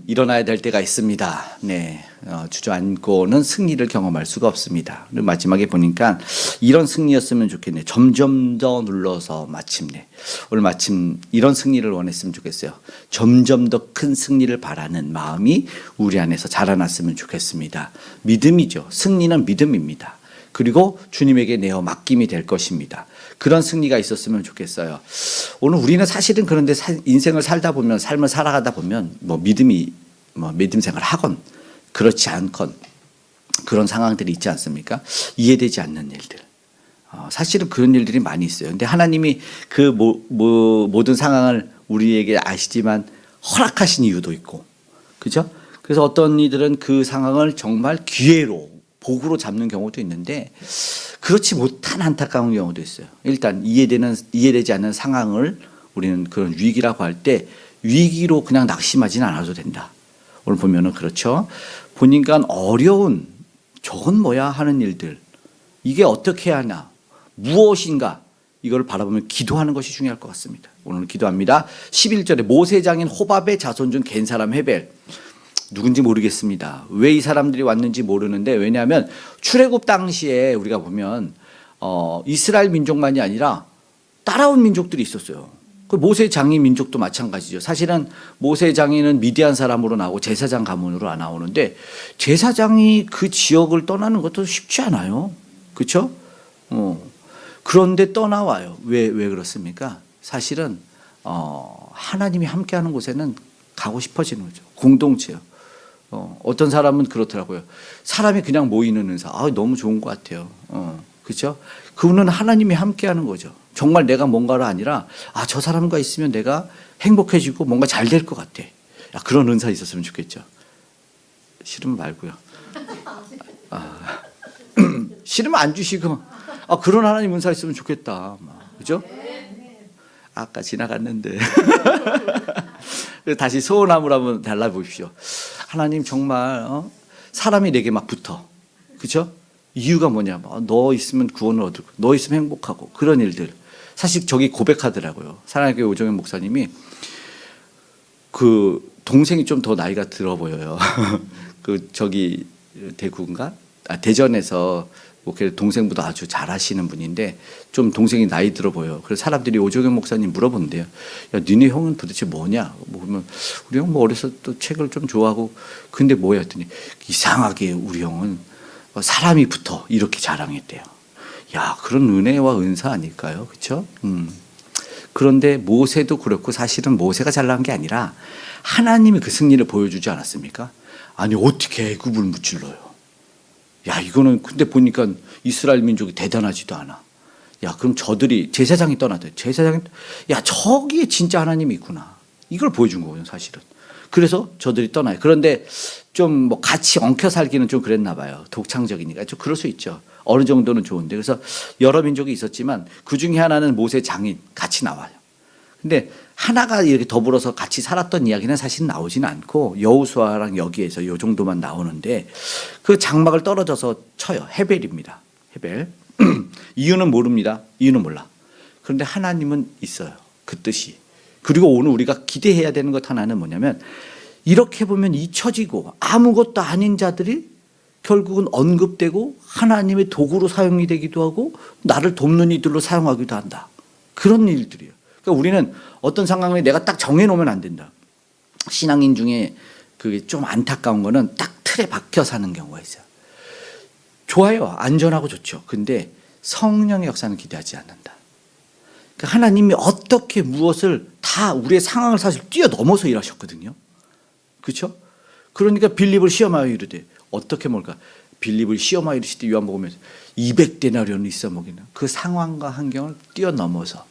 일어나야 될 때가 있습니다. 네, 주저앉고는 승리를 경험할 수가 없습니다. 그리고 마지막에 보니까 이런 승리였으면 좋겠네. 점점 더 눌러서 마침내. 오늘 마침 이런 승리를 원했으면 좋겠어요. 점점 더 큰 승리를 바라는 마음이 우리 안에서 자라났으면 좋겠습니다. 믿음이죠. 승리는 믿음입니다. 그리고 주님에게 내어 맡김이 될 것입니다. 그런 승리가 있었으면 좋겠어요. 오늘 우리는 사실은 그런데 인생을 살다 보면, 삶을 살아가다 보면 믿음 생활을 하건 그렇지 않건 그런 상황들이 있지 않습니까? 이해되지 않는 일들. 사실은 그런 일들이 많이 있어요. 근데 하나님이 그 모든 상황을 우리에게 아시지만 허락하신 이유도 있고, 그죠? 그래서 어떤 이들은 그 상황을 정말 기회로, 복으로 잡는 경우도 있는데 그렇지 못한 안타까운 경우도 있어요. 일단 이해되지 않는 상황을 우리는 그런 위기라고 할 때 위기로 그냥 낙심하지는 않아도 된다. 오늘 보면은 그렇죠. 보니까 어려운 저건 뭐야 하는 일들, 이게 어떻게 해야 하나, 무엇인가, 이걸 바라보면 기도하는 것이 중요할 것 같습니다. 오늘 기도합니다. 11절에 모세 장인 호밥의 자손 중 갠 사람 헤벨. 누군지 모르겠습니다. 왜 이 사람들이 왔는지 모르는데, 왜냐하면 출애굽 당시에 우리가 보면 이스라엘 민족만이 아니라 따라온 민족들이 있었어요. 그 모세 장인 민족도 마찬가지죠. 사실은 모세 장인은 미디안 사람으로 나오고 제사장 가문으로 나오는데 제사장이 그 지역을 떠나는 것도 쉽지 않아요. 그렇죠? 그런데 떠나와요. 왜 그렇습니까? 사실은 하나님이 함께하는 곳에는 가고 싶어지는 거죠. 공동체요. 어떤 사람은 그렇더라고요. 사람이 그냥 모이는 은사, 너무 좋은 것 같아요. 그렇죠? 그분은 하나님이 함께하는 거죠. 정말 내가 뭔가가 아니라 저 사람과 있으면 내가 행복해지고 뭔가 잘 될 것 같아. 그런 은사 있었으면 좋겠죠. 싫으면 말고요. 싫으면 안 주시고 그런 하나님 은사 있으면 좋겠다. 그죠? 아까 지나갔는데 다시 소원함을 한번 달라보십시오. 하나님 정말 사람이 내게 막 붙어. 그렇죠? 이유가 뭐냐? 너 있으면 구원을 얻을 거야. 너 있으면 행복하고. 그런 일들. 사실 저기 고백하더라고요. 사랑의 교회 오정현 목사님이 그 동생이 좀 더 나이가 들어 보여요. 그 저기 대구인가? 대전에서 동생보다 아주 잘하시는 분인데 좀 동생이 나이 들어 보여. 그래서 사람들이 오정현 목사님 물어본대요. 야, 니네 형은 도대체 뭐냐? 보면 우리 형 어려서 또 책을 좀 좋아하고, 근데 뭐야 했더니 이상하게 우리 형은 사람이 붙어 이렇게 자랑했대요. 야, 그런 은혜와 은사 아닐까요? 그렇죠? 그런데 모세도 그렇고, 사실은 모세가 잘난 게 아니라 하나님이 그 승리를 보여주지 않았습니까? 아니 어떻게 애굽을 무찔러요? 야, 이거는 근데 보니까 이스라엘 민족이 대단하지도 않아. 야, 그럼 저들이 제사장이 떠나대. 야, 저기에 진짜 하나님이 있구나. 이걸 보여준 거거든요, 사실은. 그래서 저들이 떠나요. 그런데 좀 같이 엉켜 살기는 좀 그랬나 봐요. 독창적이니까. 좀 그럴 수 있죠. 어느 정도는 좋은데. 그래서 여러 민족이 있었지만 그 중에 하나는 모세 장인 같이 나와요. 근데 하나가 이렇게 더불어서 같이 살았던 이야기는 사실 나오지는 않고 여호수아랑 여기에서 이 정도만 나오는데, 그 장막을 떨어져서 쳐요. 헤벨입니다. 헤벨. 이유는 모릅니다. 이유는 몰라. 그런데 하나님은 있어요. 그 뜻이. 그리고 오늘 우리가 기대해야 되는 것 하나는 뭐냐면, 이렇게 보면 잊혀지고 아무것도 아닌 자들이 결국은 언급되고 하나님의 도구로 사용이 되기도 하고 나를 돕는 이들로 사용하기도 한다. 그런 일들이에요. 그러니까 우리는 어떤 상황을 내가 딱 정해놓으면 안 된다. 신앙인 중에 그게 좀 안타까운 거는 딱 틀에 박혀 사는 경우가 있어요. 좋아요. 안전하고 좋죠. 근데 성령의 역사는 기대하지 않는다. 그러니까 하나님이 어떻게 무엇을 다 우리의 상황을 사실 뛰어넘어서 일하셨거든요. 그렇죠? 그러니까 빌립을 시험하여 이르되, 어떻게 뭘까? 빌립을 시험하여 이르시되 요한복음에서 200데나리온을 있어 먹이는 그 상황과 환경을 뛰어넘어서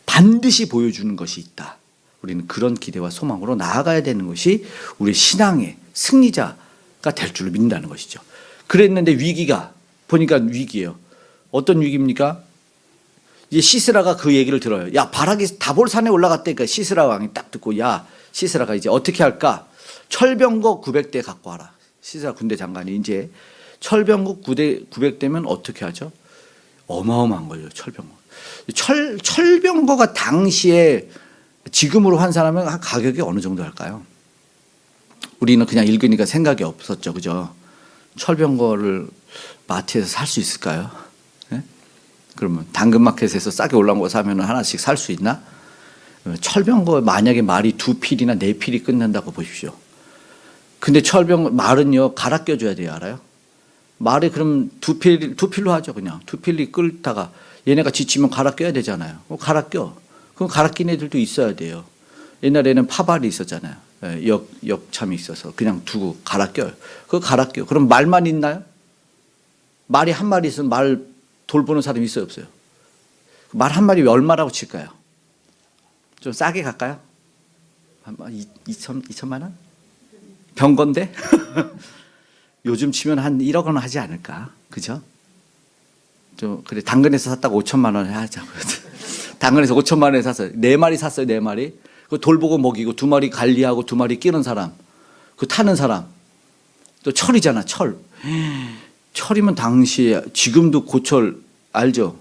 반드시 보여주는 것이 있다. 우리는 그런 기대와 소망으로 나아가야 되는 것이 우리 신앙의 승리자가 될 줄을 믿는다는 것이죠. 그랬는데 위기가 보니까 위기예요. 어떤 위기입니까? 이제 시스라가 그 얘기를 들어요. 야, 바락이 다볼 산에 올라갔다니까. 시스라 왕이 딱 듣고, 야, 시스라가 이제 어떻게 할까? 철병거 900대 갖고 와라. 시스라 군대 장관이 이제 철병거 900대면 어떻게 하죠? 어마어마한 거예요, 철병거. 철병거가 당시에 지금으로 환산하면 가격이 어느 정도 할까요? 우리는 그냥 읽으니까 생각이 없었죠. 그죠? 철병거를 마트에서 살 수 있을까요? 네? 그러면 당근마켓에서 싸게 올라온 거 사면 하나씩 살 수 있나? 철병거 만약에 말이 2필이나 4필이 끝난다고 보십시오. 근데 말은요, 갈아 껴줘야 돼요. 알아요? 말이 그럼 2필로 하죠. 그냥 2필이 끓다가 얘네가 지치면 갈아 껴야 되잖아요. 갈아 껴. 그럼 갈아 낀 애들도 있어야 돼요. 옛날에는 파발이 있었잖아요. 역참이 있어서 그냥 두고 갈아 껴요. 그거 갈아 껴. 그럼 말만 있나요? 말이 한 마리 있으면 말 돌보는 사람이 있어요, 없어요? 말 한 마리 얼마라고 칠까요? 좀 싸게 갈까요? 2천만 원? 병건데? 요즘 치면 한 1억 원 하지 않을까? 그죠? 좀 그래, 당근에서 샀다가 5천만 원에 하자고요. 당근에서 5천만 원에 샀어요. 4마리 샀어요. 4마리. 그 돌보고 먹이고 2마리 관리하고 2마리 끼는 사람, 그 타는 사람. 또 철이잖아. 철. 철이면 당시에, 지금도 고철 알죠?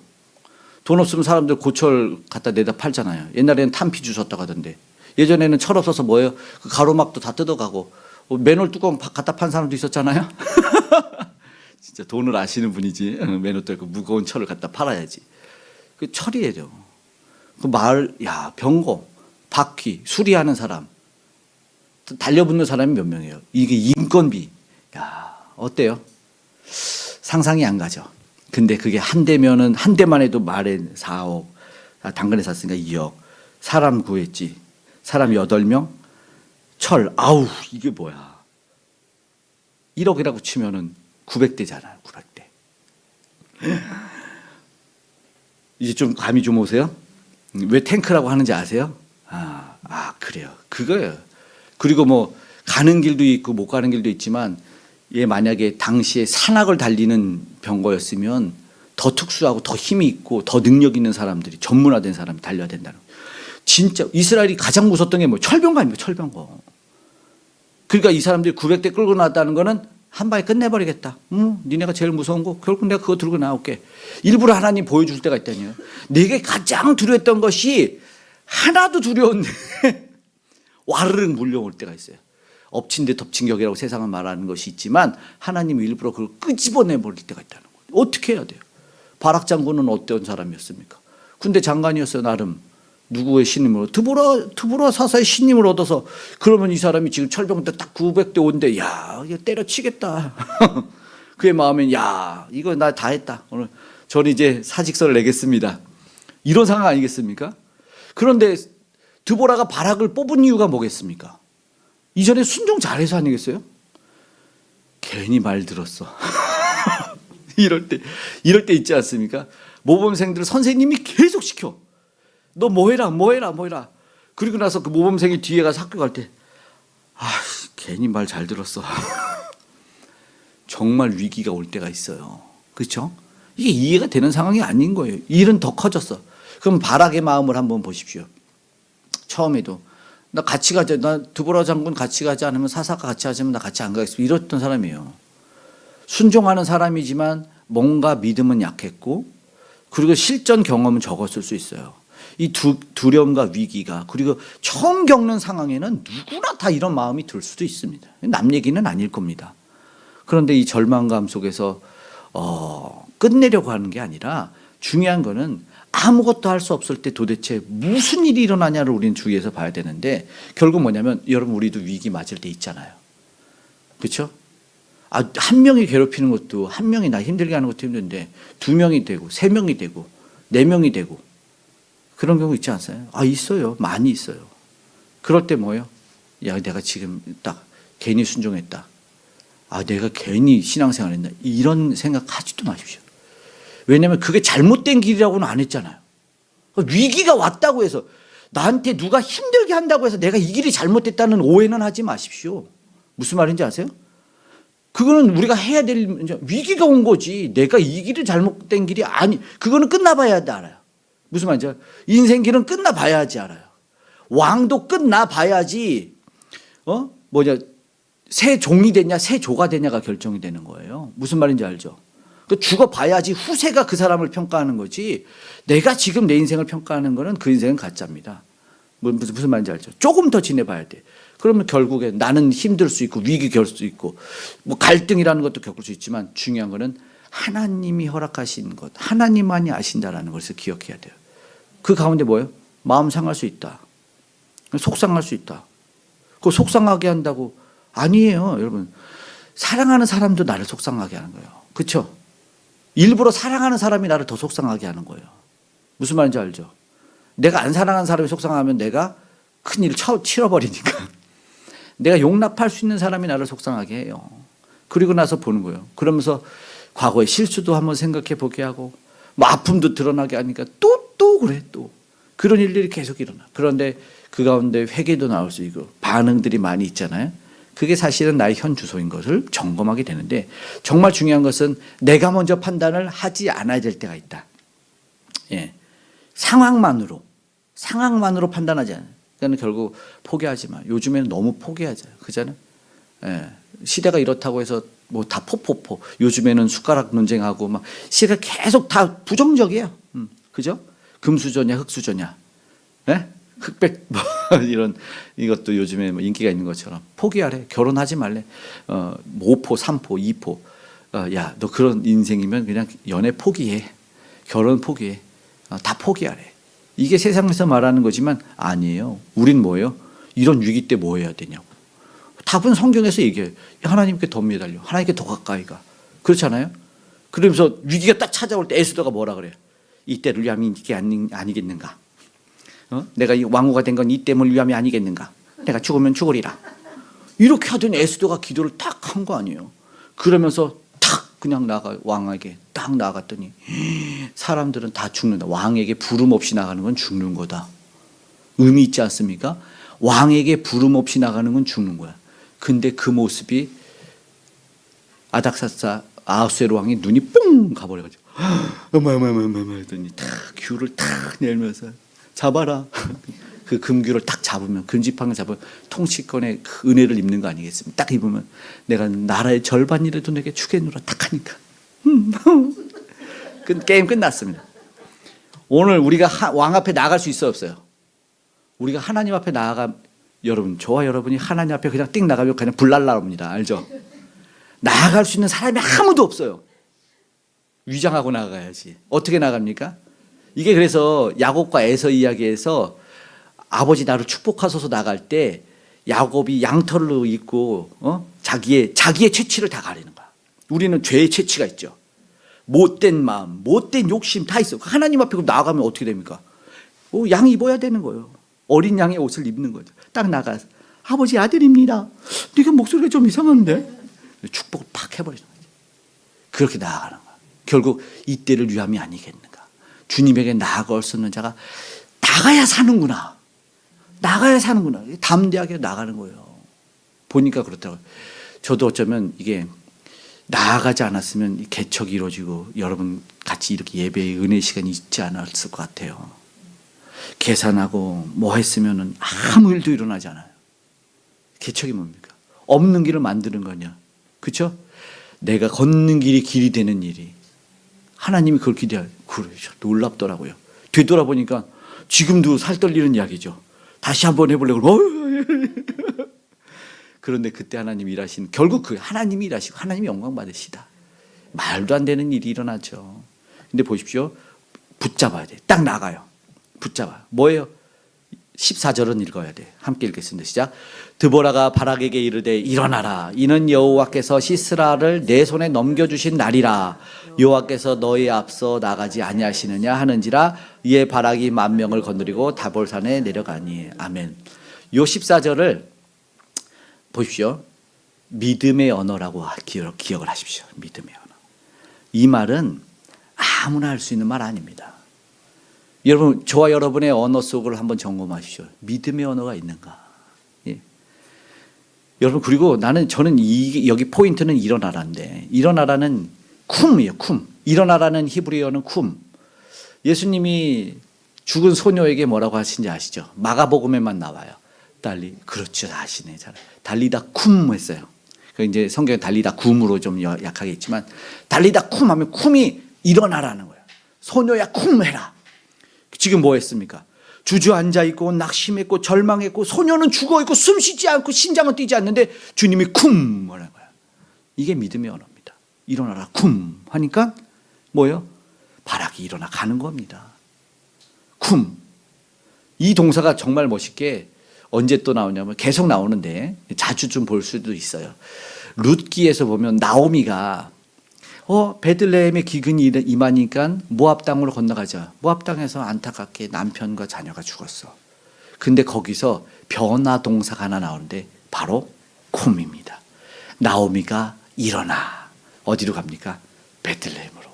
돈 없으면 사람들 고철 갖다 내다 팔잖아요. 옛날에는 탄피 주웠다고 하던데. 예전에는 철 없어서 뭐예요? 그 가로막도 다 뜯어가고 맨홀 뚜껑 갖다 판 사람도 있었잖아요. 진짜 돈을 아시는 분이지. 맨홀 뚫고 무거운 철을 갖다 팔아야지. 그 철이에요. 그 마을, 야, 병거, 바퀴, 수리하는 사람, 달려붙는 사람이 몇 명이에요? 이게 인건비. 야, 어때요? 상상이 안 가죠. 근데 그게 한 대면은, 한 대만 해도 말에 4억, 당근에 샀으니까 2억. 사람 구했지. 사람 8명. 철, 아우, 이게 뭐야. 1억이라고 치면은 900대잖아요. 900대. 이제 좀 감이 좀 오세요? 왜 탱크라고 하는지 아세요? 그래요. 그거예요. 그리고 뭐 가는 길도 있고 못 가는 길도 있지만, 얘 만약에 당시에 산악을 달리는 병거였으면 더 특수하고 더 힘이 있고 더 능력 있는 사람들이, 전문화된 사람이 달려야 된다는 거예요. 진짜 이스라엘이 가장 무섭던 게 뭐 철병거 아닙니까? 철병거. 그러니까 이 사람들이 900대 끌고 나왔다는 거는 한 방에 끝내버리겠다. 니네가 제일 무서운 거 결국 내가 그거 들고 나올게. 일부러 하나님 보여줄 때가 있다니요. 내게 가장 두려웠던 것이 하나도 두려운데 와르르 물려올 때가 있어요. 엎친 데 덮친 격이라고 세상은 말하는 것이 있지만, 하나님이 일부러 그걸 끄집어내버릴 때가 있다는 거예요. 어떻게 해야 돼요? 바락 장군은 어떤 사람이었습니까? 군대 장관이었어요. 나름. 누구의 신임으로? 드보라 사사의 신임을 얻어서. 그러면 이 사람이 지금 철병대 딱 900대 온대. 야, 이거 때려치겠다. 그의 마음엔, 야, 이거 나 다 했다. 오늘 저는 이제 사직서를 내겠습니다. 이런 상황 아니겠습니까? 그런데 드보라가 바락을 뽑은 이유가 뭐겠습니까? 이전에 순종 잘해서 아니겠어요? 괜히 말 들었어. 이럴 때 있지 않습니까? 모범생들 선생님이 계속 시켜. 너 뭐 해라. 그리고 나서 그 모범생이 뒤에 가서 학교 갈 때, 괜히 말 잘 들었어. 정말 위기가 올 때가 있어요. 그렇죠? 이게 이해가 되는 상황이 아닌 거예요. 일은 더 커졌어. 그럼 바락의 마음을 한번 보십시오. 처음에도 나 같이 가자, 나 드보라 장군 같이 가지 않으면, 사사가 같이 하자면 나 같이 안 가겠습니다. 이랬던 사람이에요. 순종하는 사람이지만 뭔가 믿음은 약했고, 그리고 실전 경험은 적었을 수 있어요. 이 두려움과 위기가, 그리고 처음 겪는 상황에는 누구나 다 이런 마음이 들 수도 있습니다. 남 얘기는 아닐 겁니다. 그런데 이 절망감 속에서 끝내려고 하는 게 아니라, 중요한 거는 아무것도 할 수 없을 때 도대체 무슨 일이 일어나냐를 우리는 주의해서 봐야 되는데, 결국 뭐냐면, 여러분 우리도 위기 맞을 때 있잖아요. 그렇죠? 한 명이 괴롭히는 것도, 한 명이 나 힘들게 하는 것도 힘든데 2명이 되고 3명이 되고 4명이 되고 그런 경우 있지 않아요? 있어요. 많이 있어요. 그럴 때 뭐예요? 야, 내가 지금 딱 괜히 순종했다. 내가 괜히 신앙생활 했나. 이런 생각하지도 마십시오. 왜냐하면 그게 잘못된 길이라고는 안 했잖아요. 위기가 왔다고 해서, 나한테 누가 힘들게 한다고 해서 내가 이 길이 잘못됐다는 오해는 하지 마십시오. 무슨 말인지 아세요? 그거는 우리가 해야 될 문제. 위기가 온 거지. 내가 이 길이 잘못된 길이 아니. 그거는 끝나봐야 알아요. 무슨 말인지 알아요? 인생 길은 끝나봐야지 알아요. 왕도 끝나봐야지 새 종이 됐냐 새 조가 되냐가 결정이 되는 거예요. 무슨 말인지 알죠? 죽어봐야지 후세가 그 사람을 평가하는 거지, 내가 지금 내 인생을 평가하는 거는 그 인생은 가짜입니다. 무슨 말인지 알죠? 조금 더 지내봐야 돼. 그러면 결국에 나는 힘들 수 있고 위기 겪을 수 있고 뭐 갈등이라는 것도 겪을 수 있지만 중요한 거는 하나님이 허락하신 것, 하나님만이 아신다라는 것을 기억해야 돼요. 그 가운데 뭐예요? 마음 상할 수 있다. 속상할 수 있다. 그거 속상하게 한다고 아니에요, 여러분. 사랑하는 사람도 나를 속상하게 하는 거예요. 그렇죠? 일부러 사랑하는 사람이 나를 더 속상하게 하는 거예요. 무슨 말인지 알죠? 내가 안 사랑하는 사람이 속상하면 내가 큰일을 치러버리니까 내가 용납할 수 있는 사람이 나를 속상하게 해요. 그리고 나서 보는 거예요. 그러면서 과거의 실수도 한번 생각해 보게 하고 뭐 아픔도 드러나게 하니까 또 그래 또 그런 일들이 계속 일어나. 그런데 그 가운데 회개도 나올 수 있고 반응들이 많이 있잖아요. 그게 사실은 나의 현 주소인 것을 점검하게 되는데 정말 중요한 것은 내가 먼저 판단을 하지 않아야 될 때가 있다. 예. 상황만으로 판단하지 않아요. 그러니까 결국 포기하지 마. 요즘에는 너무 포기하잖아요. 그잖아요. 예. 시대가 이렇다고 해서 뭐 다 포. 요즘에는 숟가락 논쟁하고 막 시대가 계속 다 부정적이에요. 그죠? 금수저냐 흑수저냐. 예? 흑백 뭐 이런 이것도 요즘에 뭐 인기가 있는 것처럼 포기하래. 결혼하지 말래. 5포, 3포, 2포. 야, 너 그런 인생이면 그냥 연애 포기해. 결혼 포기해. 다 포기하래. 이게 세상에서 말하는 거지만 아니에요. 우린 뭐예요? 이런 위기 때 뭐 해야 되냐고. 답은 성경에서 얘기해요. 하나님께 더 매달려. 하나님께 더 가까이 가. 그렇잖아요? 그러면서 위기가 딱 찾아올 때 에스더가 뭐라 그래요? 이때를 위함이 이게 아니겠는가? 내가 이 왕후가 된 건 이 때문을 위함이 아니겠는가? 내가 죽으면 죽으리라. 이렇게 하더니 에스더가 기도를 딱 한 거 아니에요. 그러면서 탁 그냥 왕에게 딱 나갔더니 사람들은 다 죽는다. 왕에게 부름 없이 나가는 건 죽는 거다. 의미 있지 않습니까? 왕에게 부름 없이 나가는 건 죽는 거야. 근데 그 모습이 아닥사스 아하수에로 왕의 눈이 뽕 가버려가지고 어머 했더니 탁 귤을 탁 내면서 잡아라. 그 금규를 딱 잡으면 금지팡을 잡으면 통치권의 그 은혜를 입는 거 아니겠습니까? 딱 입으면 내가 나라의 절반이라도 내게 주겠노라 딱 하니까 게임 끝났습니다. 오늘 우리가 왕 앞에 나갈 수 있어요 없어요? 우리가 하나님 앞에 여러분 저와 여러분이 하나님 앞에 그냥 띵 나가면 그냥 불날라옵니다. 알죠? 나아갈 수 있는 사람이 아무도 없어요. 위장하고 나가야지. 어떻게 나갑니까? 이게 그래서 야곱과 에서 이야기에서 아버지 나를 축복하소서 나갈 때 야곱이 양털로 입고 자기의 채취를 다 가리는 거야. 우리는 죄의 채취가 있죠. 못된 마음, 못된 욕심 다 있어. 하나님 앞에 나가면 어떻게 됩니까? 양 입어야 되는 거예요. 어린 양의 옷을 입는 거죠. 딱 나가서 아버지 아들입니다. 네가 목소리가 좀 이상한데? 축복을 팍 해버리는 거죠. 그렇게 나아가는 거야. 결국 이때를 위함이 아니겠는가. 주님에게 나아갈 수 있는 자가 나가야 사는구나. 담대하게 나가는 거예요. 보니까 그렇더라고요. 저도 어쩌면 이게 나아가지 않았으면 개척이 이루어지고 여러분 같이 이렇게 예배의 은혜 시간이 있지 않았을 것 같아요. 계산하고 뭐 했으면 아무 일도 일어나지 않아요. 개척이 뭡니까? 없는 길을 만드는 거냐. 그렇죠? 내가 걷는 길이 길이 되는 일이 하나님이 그걸 기대해요. 그렇죠. 놀랍더라고요. 되돌아보니까 지금도 살떨리는 이야기죠. 다시 한번 해보려고. 그런데 그때 하나님이 일하신 결국 그 하나님이 일하시고 하나님이 영광 받으시다. 말도 안 되는 일이 일어나죠. 근데 보십시오. 붙잡아야 돼. 딱 나가요. 붙잡아요. 뭐예요? 14절은 읽어야 돼. 함께 읽겠습니다. 시작. 드보라가 바락에게 이르되 일어나라. 이는 여호와께서 시스라를 내 손에 넘겨주신 날이라. 여호와께서 너희 앞서 나가지 아니하시느냐 하는지라. 이에 바락이 10,000명을 거느리고 다볼산에 내려가니. 아멘. 요 14절을 보십시오. 믿음의 언어라고 기억을 하십시오. 믿음의 언어. 이 말은 아무나 할 수 있는 말 아닙니다. 여러분, 저와 여러분의 언어 속을 한번 점검하십시오. 믿음의 언어가 있는가? 예. 여러분, 그리고 저는 여기 포인트는 일어나라인데, 일어나라는 쿰이에요, 쿰. 일어나라는 히브리어는 쿰. 예수님이 죽은 소녀에게 뭐라고 하신지 아시죠? 마가복음에만 나와요. 그렇죠, 아시네, 잘. 달리다 쿰 했어요. 이제 성경에 달리다 굼으로 좀 약하게 있지만, 달리다 쿰 하면 쿰이 일어나라는 거예요. 소녀야 쿰 해라. 지금 뭐 했습니까? 주저앉아 있고 낙심했고 절망했고 소녀는 죽어 있고 숨쉬지 않고 심장은 뛰지 않는데 주님이 쿵 하는 거야. 이게 믿음의 언어입니다. 일어나라 쿵 하니까 뭐예요? 바락이 일어나 가는 겁니다. 쿵. 이 동사가 정말 멋있게 언제 또 나오냐면 계속 나오는데 자주 좀 볼 수도 있어요. 룻기에서 보면 나오미가 베들레헴의 기근이 임하니까 모압 땅으로 건너가자. 모압 땅에서 안타깝게 남편과 자녀가 죽었어. 근데 거기서 변화 동사가 하나 나오는데 바로 콤입니다. 나오미가 일어나. 어디로 갑니까? 베들레헴으로.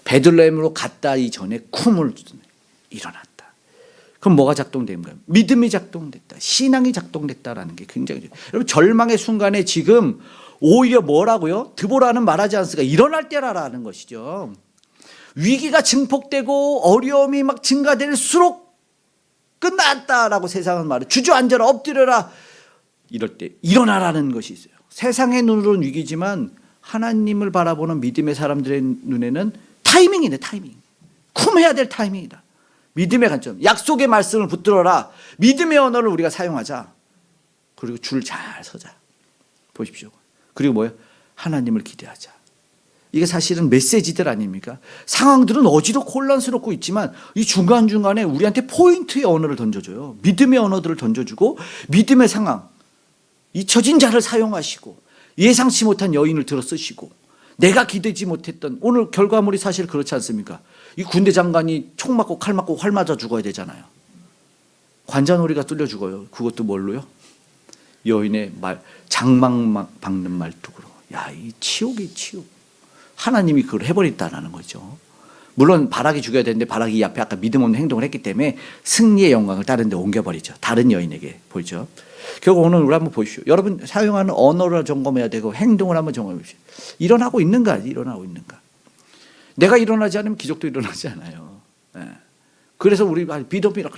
베들레헴으로 갔다 이전에 쿰을 일어났다. 그럼 뭐가 작동된 거예요? 믿음이 작동됐다. 신앙이 작동됐다라는 게 굉장히 여러분 절망의 순간에 지금 오히려 뭐라고요? 드보라는 말하지 않습니까? 일어날 때라라는 것이죠. 위기가 증폭되고 어려움이 막 증가될수록 끝났다라고 세상은 말해. 주저앉아라 엎드려라. 이럴 때 일어나라는 것이 있어요. 세상의 눈으로는 위기지만 하나님을 바라보는 믿음의 사람들의 눈에는 타이밍이네. 타이밍. 쿰해야 될 타이밍이다. 믿음의 관점. 약속의 말씀을 붙들어라. 믿음의 언어를 우리가 사용하자. 그리고 줄 잘 서자. 보십시오. 그리고 뭐예요? 하나님을 기대하자. 이게 사실은 메시지들 아닙니까? 상황들은 어지럽고 혼란스럽고 있지만 이 중간중간에 우리한테 포인트의 언어를 던져줘요. 믿음의 언어들을 던져주고 믿음의 상황. 잊혀진 자를 사용하시고 예상치 못한 여인을 들어 쓰시고 내가 기대지 못했던 오늘 결과물이 사실 그렇지 않습니까? 이 군대 장관이 총 맞고 칼 맞고 활 맞아 죽어야 되잖아요. 관자놀이가 뚫려 죽어요. 그것도 뭘로요? 여인의 장막 박는 말뚝으로. 야, 이 치욕이 치욕. 하나님이 그걸 해버렸다는 거죠. 물론 바락이 죽여야 되는데 바락이 이 앞에 아까 믿음 없는 행동을 했기 때문에 승리의 영광을 다른 데 옮겨버리죠. 다른 여인에게 보이죠. 결국 오늘 우리 한번 보십시오. 여러분 사용하는 언어를 점검해야 되고 행동을 한번 점검해 보십시오. 일어나고 있는가? 일어나고 있는가? 내가 일어나지 않으면 기적도 일어나지 않아요. 그래서 우리 믿음이라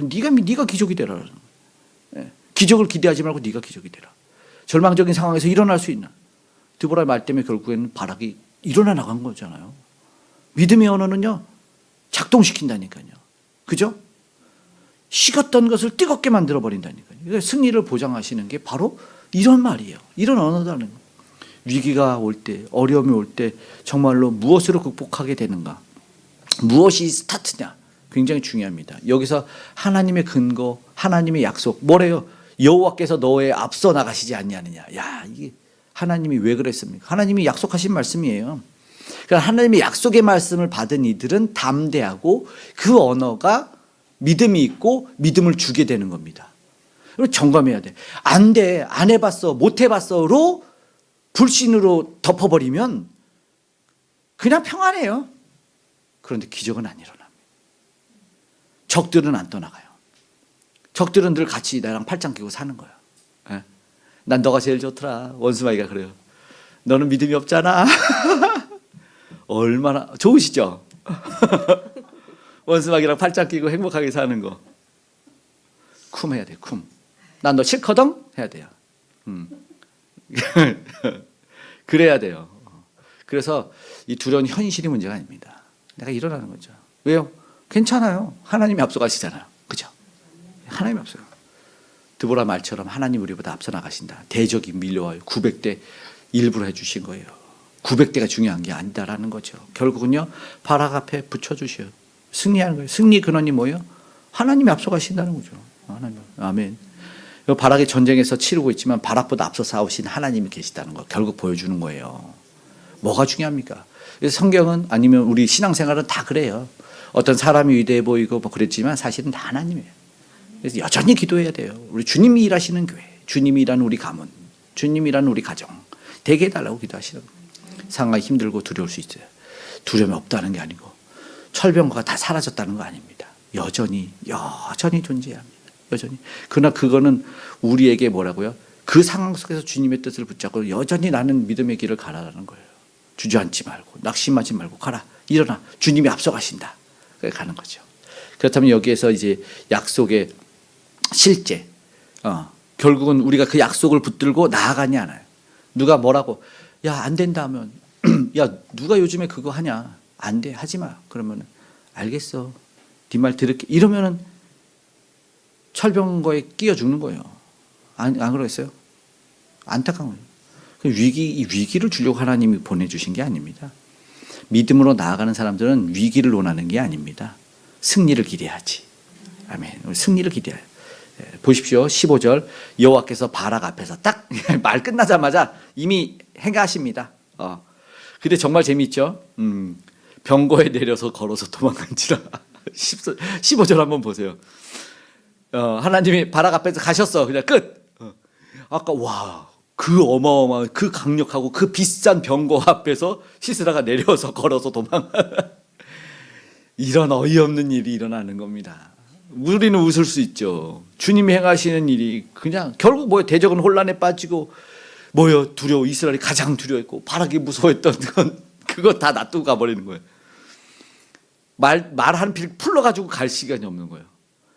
네가 기적이 되라. 기적을 기대하지 말고 네가 기적이 되라. 절망적인 상황에서 일어날 수 있나? 드보라의 말 때문에 결국에는 바락이 일어나 나간 거잖아요. 믿음의 언어는요 작동시킨다니까요. 그죠? 식었던 것을 뜨겁게 만들어 버린다니까요. 그러니까 승리를 보장하시는 게 바로 이런 말이에요. 이런 언어다는 거. 위기가 올 때, 어려움이 올 때 정말로 무엇으로 극복하게 되는가? 무엇이 스타트냐? 굉장히 중요합니다. 여기서 하나님의 근거, 하나님의 약속, 뭐래요? 여호와께서 너에 앞서 나가시지 않냐느냐. 야, 이게 하나님이 왜 그랬습니까? 하나님이 약속하신 말씀이에요. 그러니까 하나님의 약속의 말씀을 받은 이들은 담대하고 그 언어가 믿음이 있고 믿음을 주게 되는 겁니다. 그리고 점검해야 돼. 안 돼, 안 해봤어, 못 해봤어로 불신으로 덮어버리면 그냥 평안해요. 그런데 기적은 안 일어납니다. 적들은 안 떠나가요. 적들은 늘 같이 나랑 팔짱 끼고 사는 거야. 난 너가 제일 좋더라. 원수마이가 그래요. 너는 믿음이 없잖아. 얼마나 좋으시죠? 원수마귀랑 팔짱 끼고 행복하게 사는 거. 쿰 해야 돼. 쿰. 난 너 싫거든? 해야 돼요. 그래야 돼요. 그래서 이 두려운 현실이 문제가 아닙니다. 내가 일어나는 거죠. 왜요? 괜찮아요. 하나님이 앞서가시잖아요. 그죠? 하나님이 앞서요. 드보라 말처럼 하나님 우리보다 앞서 나가신다. 대적이 밀려와요. 900대 일부러 해주신 거예요. 900대가 중요한 게 아니다라는 거죠. 결국은요. 바락 앞에 붙여주셔요. 승리하는 거예요. 승리 근원이 뭐예요? 하나님이 앞서가신다는 거죠. 하나님. 아멘. 바락이 전쟁에서 치르고 있지만 바락보다 앞서 싸우신 하나님이 계시다는 거 결국 보여주는 거예요. 뭐가 중요합니까? 그래서 성경은 아니면 우리 신앙생활은 다 그래요. 어떤 사람이 위대해 보이고 뭐 그랬지만 사실은 다 하나님이에요. 그래서 여전히 기도해야 돼요. 우리 주님이 일하시는 교회, 주님이 일하는 우리 가문, 주님이 일하는 우리 가정 되게 해달라고 기도하시는 거예요. 상황이 힘들고 두려울 수 있어요. 두려움이 없다는 게 아니고 철병거가 다 사라졌다는 거 아닙니다. 여전히 존재합니다. 여전히. 그러나 그거는 우리에게 뭐라고요? 그 상황 속에서 주님의 뜻을 붙잡고 여전히 나는 믿음의 길을 가라라는 거예요. 주저앉지 말고 낙심하지 말고 가라. 일어나. 주님이 앞서가신다. 가는 거죠. 그렇다면 여기에서 이제 약속의 실제 결국은 우리가 그 약속을 붙들고 나아가지 않아요. 누가 뭐라고 야 안 된다 하면 야 누가 요즘에 그거 하냐 안 돼 하지 마. 그러면 알겠어. 네 말 들을게. 이러면은 철병거에 끼어 죽는 거예요. 안 그러겠어요? 안타까운 거예요. 이 위기를 주려고 하나님이 보내주신 게 아닙니다. 믿음으로 나아가는 사람들은 위기를 원하는 게 아닙니다. 승리를 기대하지. 아멘. 승리를 기대해요. 보십시오. 15절 여호와께서 바락 앞에서 딱 말 끝나자마자 이미 행하십니다. 근데 정말 재미있죠. 병거에 내려서 걸어서 도망간지라. 15절 한번 보세요. 하나님이 바락 앞에서 가셨어. 그냥 끝. 아까 그 어마어마한 그 강력하고 그 비싼 병거 앞에서 시스라가 내려서 걸어서 이런 어이없는 일이 일어나는 겁니다. 우리는 웃을 수 있죠. 주님이 행하시는 일이 그냥 결국 뭐예요? 대적은 혼란에 빠지고 뭐예요? 두려워. 이스라엘이 가장 두려워했고 바락이 무서워했던 건 그거 다 놔두고 가버리는 거예요. 말 한 필 풀러가지고 갈 시간이 없는 거예요.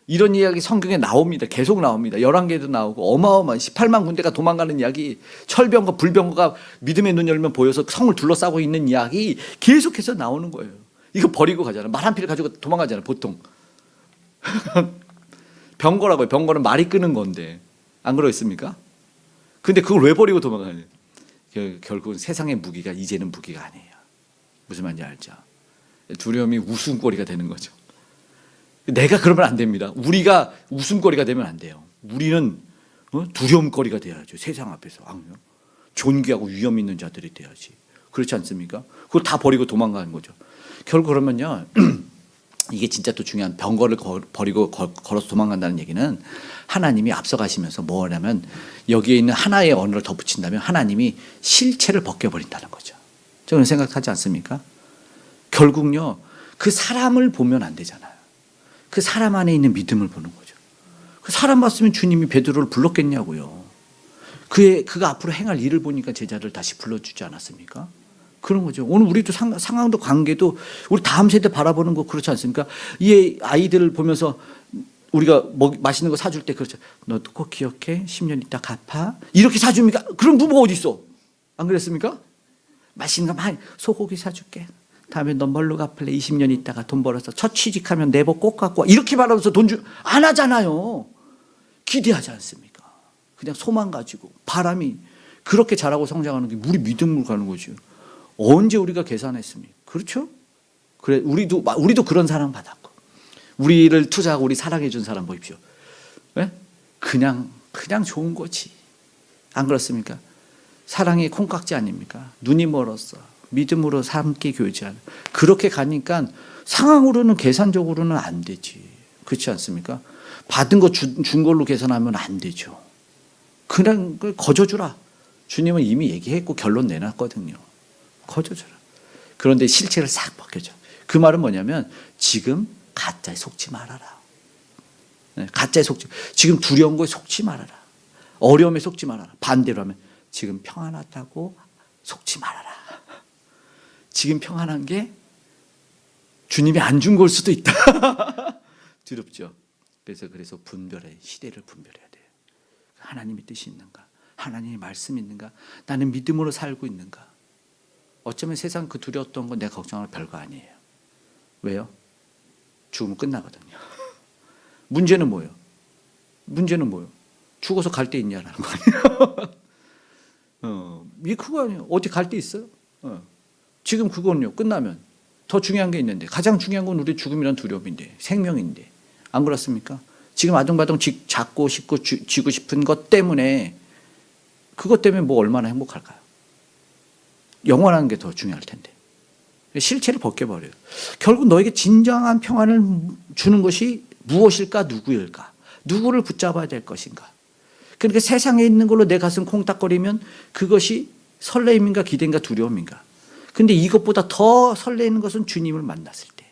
이런 이야기 성경에 나옵니다. 계속 나옵니다. 11개도 나오고 어마어마한 18만 군대가 도망가는 이야기, 철병거 불병거가 믿음의 눈 열면 보여서 성을 둘러싸고 있는 이야기 계속해서 나오는 거예요. 이거 버리고 가잖아요. 말 한 필 가지고 도망가잖아요. 보통. 병거라고요. 병거는 말이 끄는 건데 안 그러겠습니까? 근데 그걸 왜 버리고 도망가냐? 결국은 세상의 무기가 이제는 무기가 아니에요. 무슨 말인지 알죠? 두려움이 웃음거리가 되는 거죠. 내가 그러면 안 됩니다. 우리가 웃음거리가 되면 안 돼요. 우리는 두려움거리가 돼야죠. 세상 앞에서. 존귀하고 위험 있는 자들이 돼야지. 그렇지 않습니까? 그걸 다 버리고 도망가는 거죠. 결국 그러면요. 이게 진짜 또 중요한 병거를 버리고 걸어서 도망간다는 얘기는 하나님이 앞서가시면서 뭐냐면 여기에 있는 하나의 언어를 덧붙인다면 하나님이 실체를 벗겨버린다는 거죠. 저는 생각하지 않습니까? 결국요. 그 사람을 보면 안 되잖아요. 그 사람 안에 있는 믿음을 보는 거죠. 그 사람 봤으면 주님이 베드로를 불렀겠냐고요. 그가 앞으로 행할 일을 보니까 제자를 다시 불러주지 않았습니까? 그런 거죠. 오늘 우리도 상황도 관계도 우리 다음 세대 바라보는 거 그렇지 않습니까? 이 아이들을 보면서 우리가 맛있는 거 사줄 때 그렇죠. 너도 꼭 기억해. 10년 있다 갚아. 이렇게 사줍니까? 그런 부모가 어디 있어? 안 그랬습니까? 맛있는 거 많이 소고기 사줄게. 다음에 너 뭘로 갚을래? 20년 있다가 돈 벌어서 첫 취직하면 내 복 꼭 갖고 와. 이렇게 말하면서 안 하잖아요. 기대하지 않습니까? 그냥 소망 가지고 바람이 그렇게 자라고 성장하는 게 우리 믿음으로 가는 거죠. 언제 우리가 계산했습니까? 그렇죠? 그래 우리도 그런 사랑 받았고 우리를 투자하고 우리 사랑해 준 사람 보십시오. 네? 그냥 좋은 거지. 안 그렇습니까? 사랑이 콩깍지 아닙니까? 눈이 멀었어. 믿음으로 함께 교제하는. 그렇게 가니까 상황으로는 계산적으로는 안 되지. 그렇지 않습니까? 받은 거 준 걸로 계산하면 안 되죠. 그냥 거저주라. 주님은 이미 얘기했고 결론 내놨거든요. 거저주라. 그런데 실체를 싹 벗겨져. 그 말은 뭐냐면 지금 가짜에 속지 말아라. 네, 가짜에 속지. 지금 두려운 거에 속지 말아라. 어려움에 속지 말아라. 반대로 하면 지금 평안하다고 속지 말아라. 지금 평안한 게 주님이 안 준 걸 수도 있다. 두렵죠. 그래서 시대를 분별해야 돼요. 하나님의 뜻이 있는가? 하나님의 말씀이 있는가? 나는 믿음으로 살고 있는가? 어쩌면 세상 그 두려웠던 건 내가 걱정할 별거 아니에요. 왜요? 죽으면 끝나거든요. 문제는 뭐예요? 죽어서 갈 데 있냐라는 거 아니에요? 이게 그거 아니에요. 어디 갈 데 있어요? 지금 그거는요. 끝나면 더 중요한 게 있는데 가장 중요한 건 우리 죽음이란 두려움인데 생명인데 안 그렇습니까? 지금 아둥바둥 잡고 싶고 쥐고 싶은 것 때문에 그것 때문에 뭐 얼마나 행복할까요? 영원한 게 더 중요할 텐데 실체를 벗겨버려요. 결국 너에게 진정한 평안을 주는 것이 무엇일까? 누구일까? 누구를 붙잡아야 될 것인가? 그러니까 세상에 있는 걸로 내 가슴 콩닥거리면 그것이 설레임인가 기대인가 두려움인가? 근데 이것보다 더 설레는 것은 주님을 만났을 때,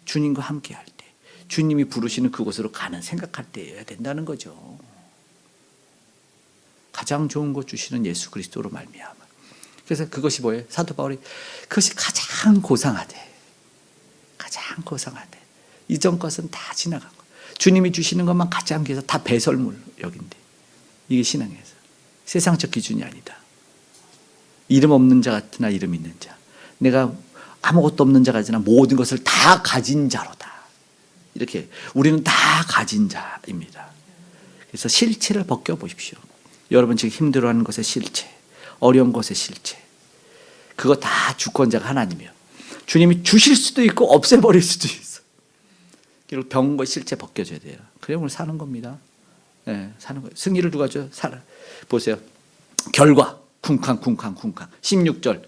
주님과 함께 할 때, 주님이 부르시는 그곳으로 가는 생각할 때여야 된다는 거죠. 가장 좋은 것 주시는 예수 그리스도로 말미암아. 그래서 그것이 뭐예요? 사도 바울이 그것이 가장 고상하대. 이전 것은 다 지나가고 주님이 주시는 것만 가장 귀해서 다 배설물 여긴데 이게 신앙에서 세상적 기준이 아니다. 이름 없는 자 같으나 이름 있는 자. 내가 아무것도 없는 자가 아니라 모든 것을 다 가진 자로다. 이렇게 우리는 다 가진 자입니다. 그래서 실체를 벗겨보십시오. 여러분 지금 힘들어하는 것의 실체, 어려운 것의 실체, 그거 다 주권자가 하나님이에요. 주님이 주실 수도 있고 없애버릴 수도 있어. 그리고 병과 실체 벗겨줘야 돼요. 그래 오늘 사는 겁니다. 네, 사는 거예요. 승리를 누가 줘요? 살아. 보세요. 결과 쿵쾅 16절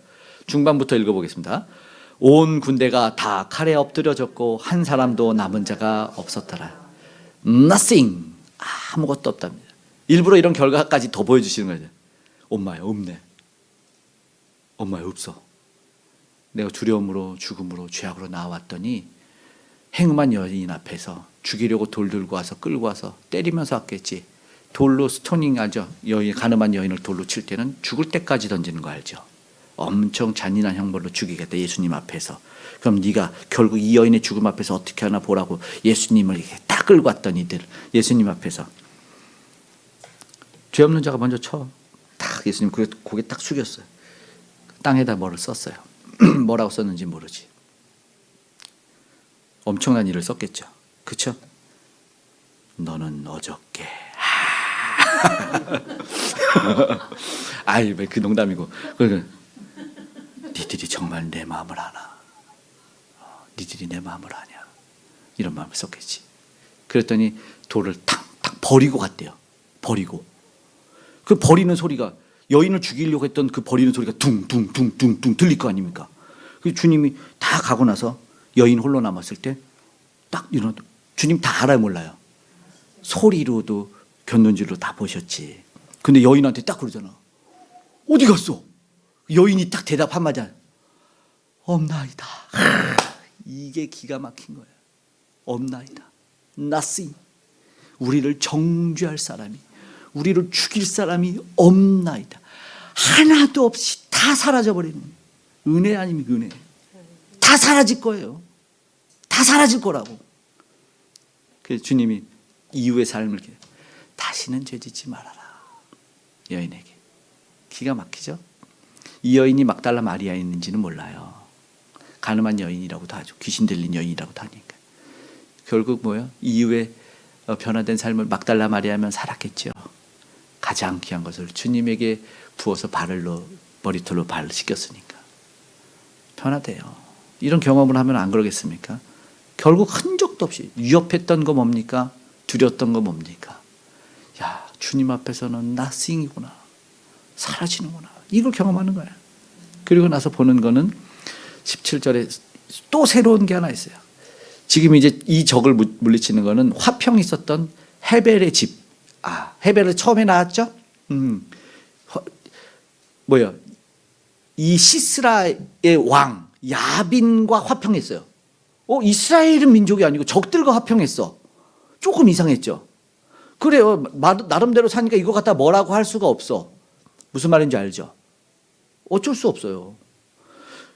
중반부터 읽어보겠습니다. 온 군대가 다 칼에 엎드려졌고 한 사람도 남은 자가 없었더라. Nothing. 아무것도 없답니다. 일부러 이런 결과까지 더 보여주시는 거예요. 엄마야 없네. 엄마야 없어. 내가 두려움으로 죽음으로 죄악으로 나왔더니 행음한 여인 앞에서 죽이려고 돌 들고 와서 끌고 와서 때리면서 왔겠지. 돌로 스토닝하죠. 가늠한 여인을 돌로 칠 때는 죽을 때까지 던지는 거 알죠. 엄청 잔인한 형벌로 죽이겠다 예수님 앞에서. 그럼 네가 결국 이 여인의 죽음 앞에서 어떻게 하나 보라고 예수님을 이렇게 딱 끌고 왔던 이들 예수님 앞에서 죄 없는 자가 먼저 쳐. 딱 예수님 고개 딱 숙였어요. 땅에다 뭐를 썼어요. 뭐라고 썼는지 모르지. 엄청난 일을 썼겠죠. 그렇죠? 너는 어저께 아이 왜 그 농담이고 니들이 정말 내 마음을 아나? 니들이 내 마음을 아냐? 이런 마음을 썼겠지. 그랬더니 돌을 탁탁 버리고 갔대요. 버리고 그 버리는 소리가 여인을 죽이려고 했던 그 버리는 소리가 둥둥둥둥둥 들릴 거 아닙니까? 그 주님이 다 가고 나서 여인 홀로 남았을 때 딱 이런 주님 다 알아요 몰라요? 소리로도 견눈질로 다 보셨지. 근데 여인한테 딱 그러잖아. 어디 갔어? 여인이 딱 대답 한마디 없나이다. 이게 기가 막힌 거예요. 없나이다. Nothing. 우리를 정죄할 사람이, 우리를 죽일 사람이 없나이다. 하나도 없이 다 사라져버리는 은혜 아니면 은혜. 다 사라질 거예요. 다 사라질 거라고. 그래서 주님이 이후의 삶을 다시는 죄짓지 말아라. 여인에게. 기가 막히죠? 이 여인이 막달라 마리아였는지는 몰라요. 가늠한 여인이라고도 하죠. 귀신 들린 여인이라고도 하니까. 결국 뭐예요? 이후에 변화된 삶을 막달라 마리아면 살았겠죠. 가장 귀한 것을 주님에게 부어서 머리털로 발을 씻겼으니까 변화돼요. 이런 경험을 하면 안 그러겠습니까? 결국 흔적도 없이 위협했던 거 뭡니까? 두렸던 거 뭡니까? 야, 주님 앞에서는 nothing이구나. 사라지는구나. 이걸 경험하는 거예요. 그리고 나서 보는 거는 17절에 또 새로운 게 하나 있어요. 지금 이제 이 적을 물리치는 거는 화평이 있었던 헤벨의 집. 헤벨을 처음에 나왔죠? 이 시스라의 왕 야빈과 화평했어요. 이스라엘은 민족이 아니고 적들과 화평했어. 조금 이상했죠. 그래요. 나름대로 사니까 이거 갖다 뭐라고 할 수가 없어. 무슨 말인지 알죠? 어쩔 수 없어요.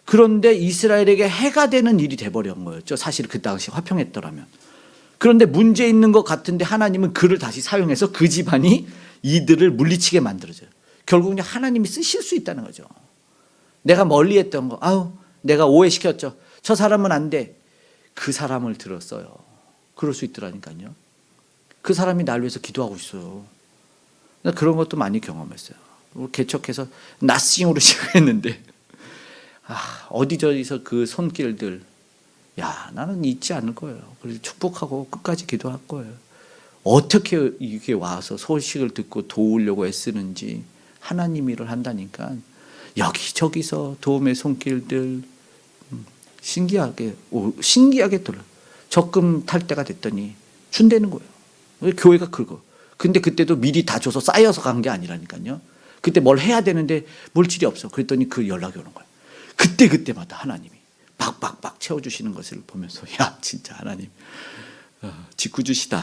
그런데 이스라엘에게 해가 되는 일이 돼버린 거였죠. 사실 그 당시 화평했더라면. 그런데 문제 있는 것 같은데 하나님은 그를 다시 사용해서 그 집안이 이들을 물리치게 만들어줘요. 결국은 하나님이 쓰실 수 있다는 거죠. 내가 멀리했던 거, 내가 오해시켰죠. 저 사람은 안 돼. 그 사람을 들었어요. 그럴 수 있더라니까요. 그 사람이 날 위해서 기도하고 있어요. 그런 것도 많이 경험했어요. 개척해서 나싱으로 시작했는데 어디저디서 그 손길들 나는 잊지 않을 거예요. 그래서 축복하고 끝까지 기도할 거예요. 어떻게 이게 와서 소식을 듣고 도우려고 애쓰는지 하나님 일을 한다니까 여기저기서 도움의 손길들 신기하게 들어요. 적금 탈 때가 됐더니 준다는 거예요. 교회가 그거. 근데 그때도 미리 다 줘서 쌓여서 간 게 아니라니까요. 그때 뭘 해야 되는데 물질이 없어. 그랬더니 그 연락이 오는 거예요. 그때마다 하나님이 박박박 채워주시는 것을 보면서 진짜 하나님 직구주시다.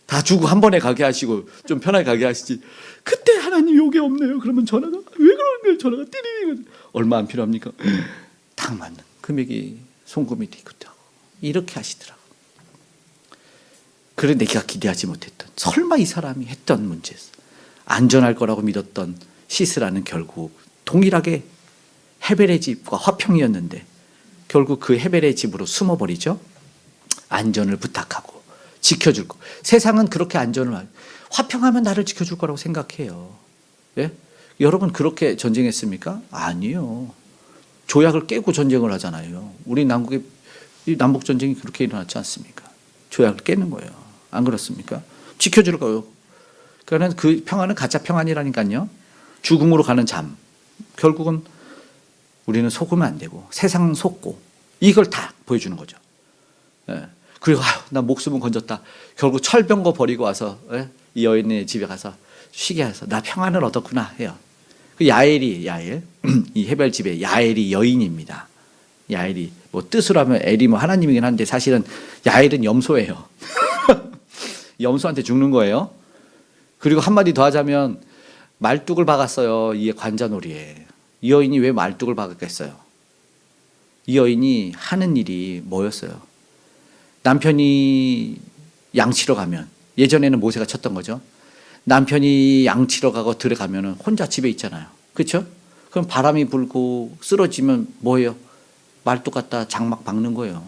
다 주고 한 번에 가게 하시고 좀 편하게 가게 하시지. 그때 하나님 요게 없네요. 그러면 전화가 왜 그러는 거예요? 전화가 띠리리. 얼마 안 필요합니까? 딱 맞는 금액이 송금이 되기도 하고 이렇게 하시더라고. 그래 내가 기대하지 못했던 설마 이 사람이 했던 문제에서 안전할 거라고 믿었던 시스라는 결국 동일하게 헤벨의 집과 화평이었는데 결국 그 헤벨의 집으로 숨어버리죠. 안전을 부탁하고 지켜줄 거. 세상은 그렇게 안전을 화평하면 나를 지켜줄 거라고 생각해요. 예? 여러분 그렇게 전쟁했습니까? 아니요. 조약을 깨고 전쟁을 하잖아요. 우리 남북의 이 남북 전쟁이 그렇게 일어났지 않습니까? 조약을 깨는 거예요. 안 그렇습니까? 지켜줄 거예요. 그러니까 그 평화는 가짜 평안이라니까요. 죽음으로 가는 잠. 결국은 우리는 속으면 안 되고 세상 속고 이걸 다 보여주는 거죠. 예. 그리고 나 목숨은 건졌다. 결국 철병거 버리고 와서 이 여인의 집에 가서 쉬게 해서 나 평안을 얻었구나 해요. 그 야엘이 이 헤벨 집에 야엘이 여인입니다. 야엘이 뭐 뜻으로 하면 엘이 뭐 하나님이긴 한데 사실은 야엘은 염소예요. 염소한테 죽는 거예요. 그리고 한마디 더 하자면 말뚝을 박았어요. 이 관자놀이에. 이 여인이 왜 말뚝을 박았겠어요? 이 여인이 하는 일이 뭐였어요? 남편이 양치러 가면 예전에는 모세가 쳤던 거죠. 남편이 양치러 가고 들어가면 혼자 집에 있잖아요. 그렇죠? 그럼 바람이 불고 쓰러지면 뭐예요? 말뚝 갖다 장막 박는 거예요.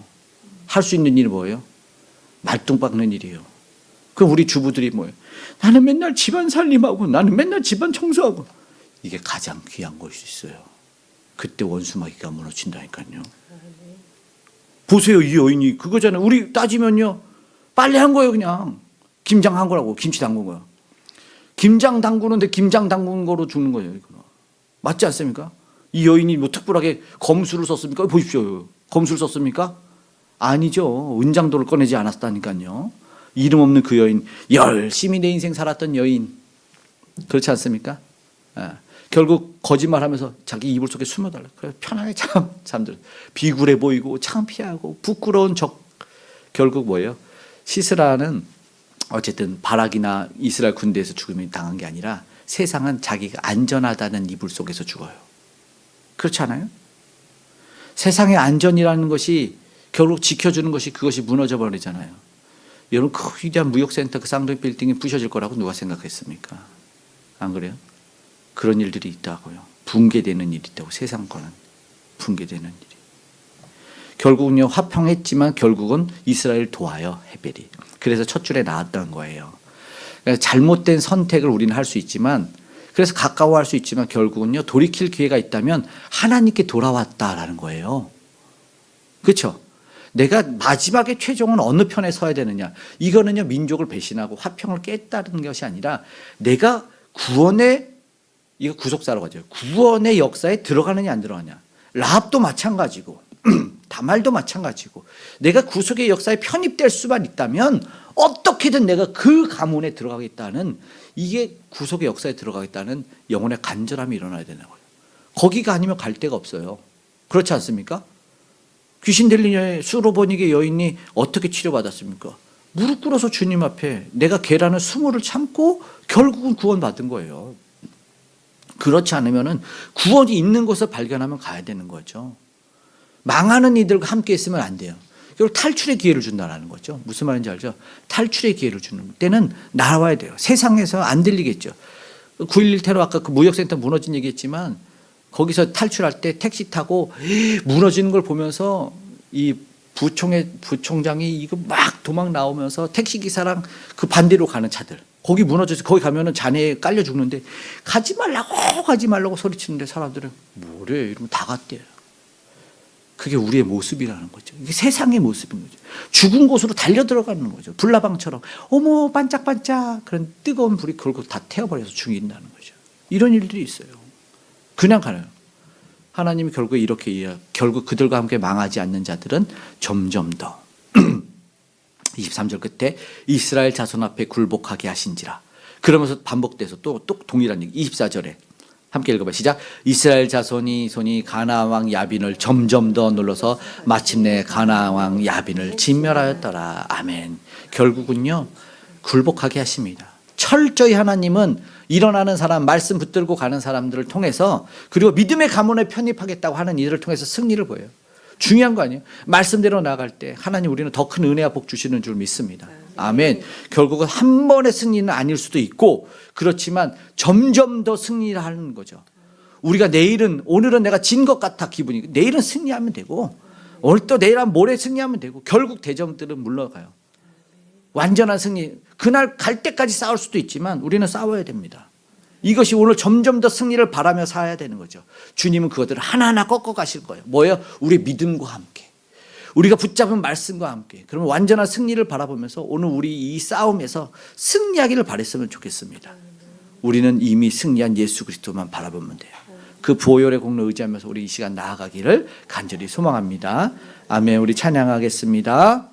할 수 있는 일이 뭐예요? 말뚝 박는 일이에요. 그럼 우리 주부들이 뭐예요? 나는 맨날 집안 살림하고 나는 맨날 집안 청소하고. 이게 가장 귀한 것이 있어요. 그때 원수마귀가 무너진다니까요. 보세요. 이 여인이 그거잖아요. 우리 따지면요. 빨래한 거예요. 그냥. 김장한 거라고. 김치 담근 거야. 김장 담그는데 김장 담근 거로 죽는 거예요. 이거. 맞지 않습니까? 이 여인이 뭐 특별하게 검술을 썼습니까? 보십시오. 검술 썼습니까? 아니죠. 은장도를 꺼내지 않았다니까요. 이름 없는 그 여인. 열심히 내 인생 살았던 여인. 그렇지 않습니까? 결국 거짓말하면서 자기 이불 속에 숨어달라. 그래 편하게 잠들. 비굴해 보이고 창피하고 부끄러운 적. 결국 뭐예요? 시스라는 어쨌든 바락이나 이스라엘 군대에서 죽음이 당한 게 아니라 세상은 자기가 안전하다는 이불 속에서 죽어요. 그렇지 않아요? 세상의 안전이라는 것이 결국 지켜주는 것이 그것이 무너져 버리잖아요. 여러분 그 위대한 무역센터 그 쌍둥이 빌딩이 부셔질 거라고 누가 생각했습니까? 안 그래요? 그런 일들이 있다고요. 붕괴되는 일이 있다고. 세상과는 붕괴되는 일이. 결국은요 화평했지만 결국은 이스라엘 도와요. 헤벨이. 그래서 첫 줄에 나왔던 거예요. 그러니까 잘못된 선택을 우리는 할 수 있지만 그래서 가까워할 수 있지만 결국은요 돌이킬 기회가 있다면 하나님께 돌아왔다라는 거예요. 그렇죠? 내가 마지막에 최종은 어느 편에 서야 되느냐. 이거는요 민족을 배신하고 화평을 깼다는 것이 아니라 내가 구원의 이거 구속사로 가죠. 구원의 역사에 들어가느냐 안 들어가냐. 라합도 마찬가지고 다말도 마찬가지고 내가 구속의 역사에 편입될 수만 있다면 어떻게든 내가 그 가문에 들어가겠다는 이게 구속의 역사에 들어가겠다는 영혼의 간절함이 일어나야 되는 거예요. 거기가 아니면 갈 데가 없어요. 그렇지 않습니까? 귀신 들린 수로보니게 여인이 어떻게 치료받았습니까? 무릎 꿇어서 주님 앞에 내가 계라는 수모를 참고 결국은 구원받은 거예요. 그렇지 않으면 구원이 있는 곳을 발견하면 가야 되는 거죠. 망하는 이들과 함께 있으면 안 돼요. 결국 탈출의 기회를 준다는 거죠. 무슨 말인지 알죠? 탈출의 기회를 주는 때는 나와야 돼요. 세상에서 안 들리겠죠. 9.11 테러 아까 그 무역센터 무너진 얘기했지만 거기서 탈출할 때 택시 타고 무너지는 걸 보면서 이 부총장이 이거 막 도망 나오면서 택시기사랑 그 반대로 가는 차들 거기 무너져서 거기 가면은 잔해에 깔려 죽는데 가지 말라고 소리치는데 사람들은 뭐래 이러면 다 갔대요. 그게 우리의 모습이라는 거죠. 이게 세상의 모습인 거죠. 죽은 곳으로 달려 들어가는 거죠. 불나방처럼 어머 반짝반짝 그런 뜨거운 불이 결국 다 태워버려서 죽인다는 거죠. 이런 일들이 있어요. 그냥 가요. 하나님이 결국 이렇게 결국 그들과 함께 망하지 않는 자들은 점점 더 23절 끝에 이스라엘 자손 앞에 굴복하게 하신지라. 그러면서 반복돼서 또 동일한 얘기 24절에 함께 읽어봐. 시작. 이스라엘 자손이 손이 가나안 왕 야빈을 점점 더 눌러서 마침내 가나안 왕 야빈을 진멸하였더라. 아멘. 결국은요 굴복하게 하십니다. 철저히 하나님은 일어나는 사람, 말씀 붙들고 가는 사람들을 통해서 그리고 믿음의 가문에 편입하겠다고 하는 이들을 통해서 승리를 보여요. 중요한 거 아니에요? 말씀대로 나갈 때 하나님 우리는 더 큰 은혜와 복 주시는 줄 믿습니다. 아멘. 결국은 한 번의 승리는 아닐 수도 있고 그렇지만 점점 더 승리를 하는 거죠. 우리가 오늘은 내가 진 것 같아 기분이 내일은 승리하면 되고 오늘 또 내일 모레 승리하면 되고 결국 대적들은 물러가요. 완전한 승리, 그날 갈 때까지 싸울 수도 있지만 우리는 싸워야 됩니다. 이것이 오늘 점점 더 승리를 바라며 살아야 되는 거죠. 주님은 그것들을 하나하나 꺾어 가실 거예요. 뭐예요? 우리 믿음과 함께, 우리가 붙잡은 말씀과 함께. 그러면 완전한 승리를 바라보면서 오늘 우리 이 싸움에서 승리하기를 바랬으면 좋겠습니다. 우리는 이미 승리한 예수 그리스도만 바라보면 돼요. 그 보혈의 공로 의지하면서 우리 이 시간 나아가기를 간절히 소망합니다. 아멘. 우리 찬양하겠습니다.